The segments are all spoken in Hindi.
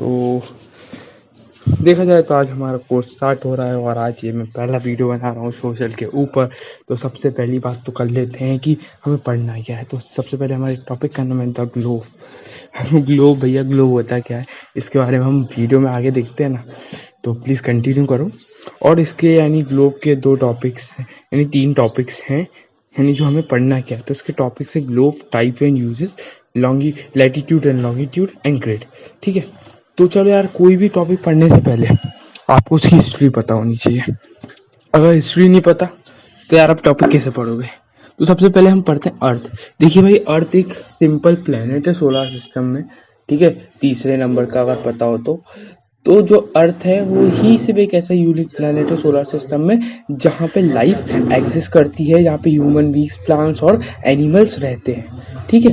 सो देखा जाए तो आज हमारा कोर्स स्टार्ट हो रहा है और आज ये मैं पहला वीडियो बना रहा हूँ सोशल के ऊपर। तो सबसे पहली बात तो कर लेते हैं कि हमें पढ़ना क्या है। तो सबसे पहले हमारे टॉपिक का नाम है द ग्लोब। ग्लोब भैया ग्लोब होता क्या है इसके बारे में हम वीडियो में आगे देखते हैं ना, तो प्लीज़ कंटिन्यू करो। और इसके यानी ग्लोब के दो टॉपिक्स यानी तीन टॉपिक्स हैं यानी जो हमें पढ़ना क्या है। तो इसके टॉपिक्स है globe, type and uses, latitude and longitude and grade. ठीक है, तो चलो यार, कोई भी टॉपिक पढ़ने से पहले आपको उसकी हिस्ट्री पता होनी चाहिए। अगर हिस्ट्री नहीं पता तो यार आप टॉपिक कैसे पढ़ोगे। तो सबसे पहले हम पढ़ते हैं अर्थ। देखिए भाई, अर्थ एक सिंपल प्लेनेट है सोलर सिस्टम में। ठीक है, तीसरे नंबर का अगर पता हो तो जो अर्थ है वो ही सिर्फ एक ऐसा यूनिक प्लैनेट है सोलर सिस्टम में जहाँ पे लाइफ एग्जिस्ट करती है, जहाँ पे ह्यूमन बींग्स, प्लांट्स और एनिमल्स रहते हैं। ठीक है,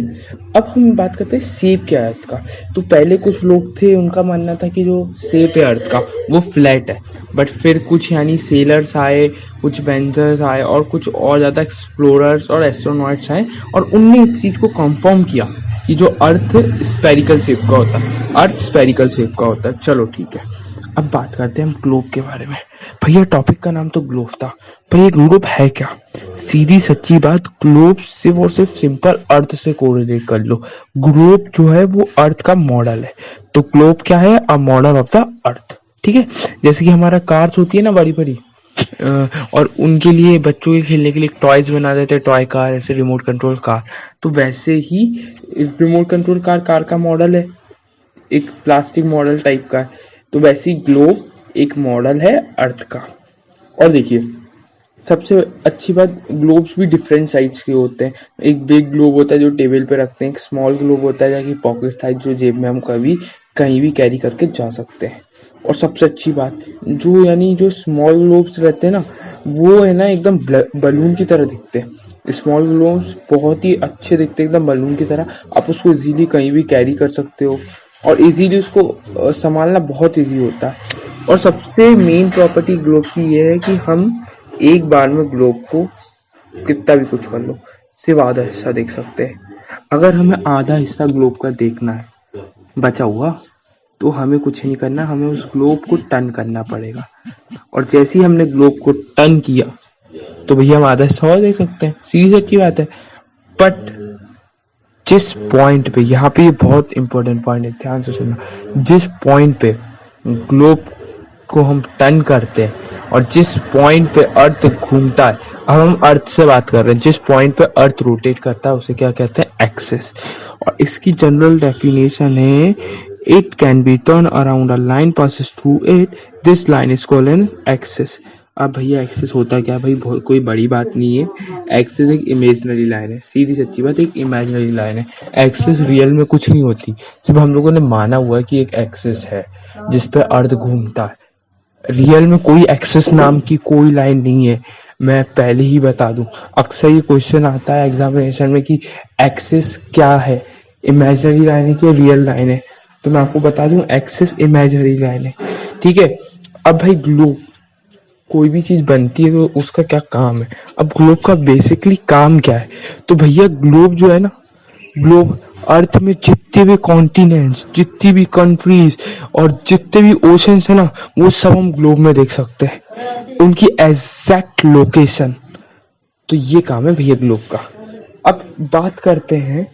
अब हम बात करते हैं शेप क्या है अर्थ का। तो पहले कुछ लोग थे, उनका मानना था कि जो शेप है अर्थ का वो फ्लैट है, बट फिर कुछ यानी सेलर्स आए, कुछ वेंजर्स आए और कुछ और ज़्यादा एक्सप्लोरर्स और एस्ट्रोनॉट्स आए और उनने इस चीज़ को कंफर्म किया कि जो अर्थ स्पेरिकल शेप का होता है, अर्थ स्पेरिकल शेप का होता है। चलो ठीक है, अब बात करते हैं हम ग्लोब के बारे में। भैया टॉपिक का नाम तो ग्लोब था, पर ये ग्लोब है क्या? सीधी सच्ची बात, ग्लोब सिर्फ और सिर्फ सिंपल अर्थ से कोरिलेट कर लो। ग्लोब जो है वो अर्थ का मॉडल है। तो ग्लोब क्या है? A model of the earth. ठीक है, जैसे कि हमारा कार्स होती है ना बड़ी बड़ी, और उनके लिए बच्चों के खेलने के लिए टॉयज बना देते हैं, टॉय कार, ऐसे रिमोट कंट्रोल कार। तो वैसे ही रिमोट कंट्रोल कार का मॉडल है, एक प्लास्टिक मॉडल टाइप का है। तो वैसे ही ग्लोब एक मॉडल है अर्थ का। और देखिए सबसे अच्छी बात, ग्लोब्स भी डिफरेंट साइज के होते हैं। एक बिग ग्लोब होता है जो टेबल पे रखते हैं, एक स्मॉल ग्लोब होता है जैसे पॉकेट साइज जो जेब में हम कभी कहीं भी कैरी करके जा सकते हैं। और सबसे अच्छी बात, जो यानी जो स्मॉल ग्लोब्स रहते हैं ना, वो है ना एकदम बलून की तरह दिखते हैं। स्मॉल ग्लोब्स बहुत ही अच्छे दिखते हैं, एकदम बलून की तरह। आप उसको इजीली कहीं भी कैरी कर सकते हो और इजीली उसको संभालना बहुत इजी होता है। और सबसे मेन प्रॉपर्टी ग्लोब की ये है कि हम एक बार में ग्लोब को कितना भी कुछ कर लो, सिर्फ आधा हिस्सा देख सकते हैं। अगर हमें आधा हिस्सा ग्लोब का देखना है बचा हुआ, तो हमें कुछ नहीं करना, हमें उस ग्लोब को टर्न करना पड़ेगा। और जैसे ही हमने ग्लोब को टर्न किया तो भैया हम आधा हिस्सा और देख सकते हैं। सीधी अच्छी बात है। बट जिस पॉइंट पे, यहाँ पे ये बहुत इंपॉर्टेंट पॉइंट है, ध्यान से सुनना, जिस पॉइंट पे ग्लोब को हम टर्न करते हैं और जिस पॉइंट पे अर्थ घूमता है, अब हम अर्थ से बात कर रहे हैं, जिस पॉइंट पे अर्थ रोटेट करता है उसे क्या कहते हैं? एक्सिस। और इसकी जनरल डेफिनेशन है, it can be turn around a line passes through it, this line is called an axis. अब भैया एक्सिस होता क्या भाई? कोई बड़ी बात नहीं है। एक्सिस एक इमेजिनरी लाइन है, सीधी सच्ची बात, एक इमेजिनरी लाइन है। एक्सिस रियल में कुछ नहीं होती, सिर्फ हम लोगों ने माना हुआ है कि एक एक्सिस है जिस पे अर्थ घूमता है। रियल में कोई एक्सिस नाम की कोई लाइन नहीं है। मैं पहले ही बता दूं, अक्सर ये क्वेश्चन आता है एग्जामिनेशन में कि एक्सिस क्या है, इमेजिनरी लाइन है कि रियल लाइन है। तो मैं आपको बता दूं, एक्सिस इमेजिनरी लाइन है। ठीक है, अब भाई ग्लोब, कोई भी चीज बनती है तो उसका क्या काम है। अब ग्लोब का बेसिकली काम क्या है? तो भैया ग्लोब जो है ना, ग्लोब अर्थ में जितने भी कॉन्टिनेंट्स, जितनी भी कंट्रीज और जितने भी ओशंस है ना, वो सब हम ग्लोब में देख सकते हैं, उनकी एग्जैक्ट लोकेशन। तो ये काम है भैया ग्लोब का। अब बात करते हैं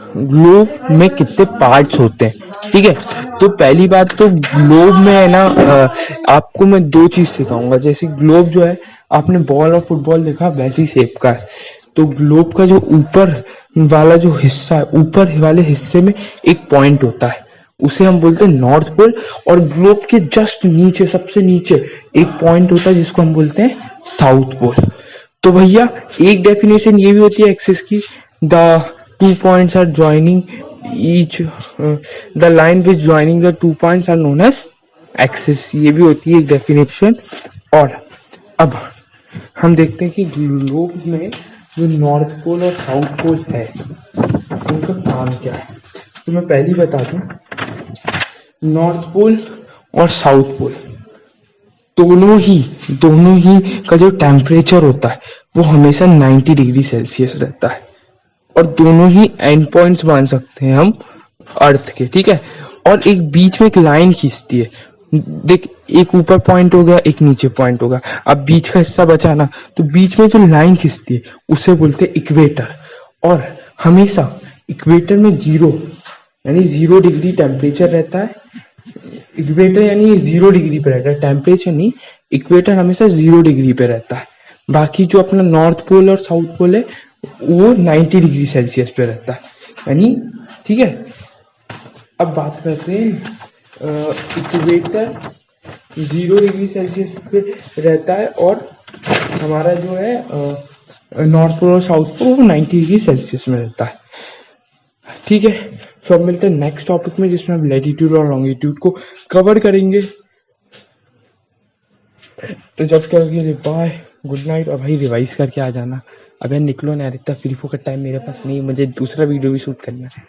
ग्लोब में कितने पार्ट्स होते हैं। ठीक है, तो पहली बात तो ग्लोब में है ना, आपको मैं दो चीज सिखाऊंगा। जैसे ग्लोब जो है, आपने बॉल और फुटबॉल देखा, वैसी शेप का है। तो ग्लोब का जो ऊपर वाला जो हिस्सा है, ऊपर वाले हिस्से में एक पॉइंट होता है, उसे हम बोलते हैं नॉर्थ पोल। और ग्लोब के जस्ट नीचे, सबसे नीचे एक पॉइंट होता है जिसको हम बोलते हैं साउथ पोल। तो भैया एक डेफिनेशन ये भी होती है एक्सिस की, the two points are joining each, the line which joining the two points are known as axis, ये भी होती है एक डेफिनेशन। और अब हम देखते हैं कि ग्लोब में जो नॉर्थ पोल और साउथ पोल है उनका काम क्या है। तो मैं पहले ही बता दूं, नॉर्थ पोल और साउथ पोल दोनों ही का जो टेम्परेचर होता है वो हमेशा 90 डिग्री सेल्सियस रहता है। और दोनों ही एंड पॉइंट्स मान सकते हैं हम अर्थ के। ठीक है, और एक बीच में एक लाइन खींचती है। देख, एक ऊपर पॉइंट हो गया, एक नीचे पॉइंट होगा, अब बीच का हिस्सा बचा ना, तो बीच में जो लाइन खींचती है उसे बोलते हैं इक्वेटर। और हमेशा इक्वेटर में 0 यानी 0 डिग्री टेम्परेचर रहता है। इक्वेटर यानी 0 डिग्री पे रहता है, टेम्परेचर नहीं, इक्वेटर हमेशा 0 डिग्री पे रहता है। बाकी जो अपना नॉर्थ पोल और साउथ पोल है वो 90 डिग्री सेल्सियस पे रहता है, यानी ठीक है। अब बात करते हैं इक्वेटर 0 डिग्री सेल्सियस पे रहता है और हमारा जो है नॉर्थ पोल और साउथ पोल वो 90 डिग्री सेल्सियस में रहता है, ठीक है। फिर अब मिलते हैं नेक्स्ट टॉपिक में जिसमें हम लैटिट्यूड और लॉन्गिट्यूड को कवर करेंगे। तो जब तक के लिए बाय, गुड नाइट। और भाई रिवाइज करके आ जाना। अब यार निकलो ना यार, इतना फ्री फोकट टाइम मेरे पास नहीं, मुझे दूसरा वीडियो भी शूट करना है।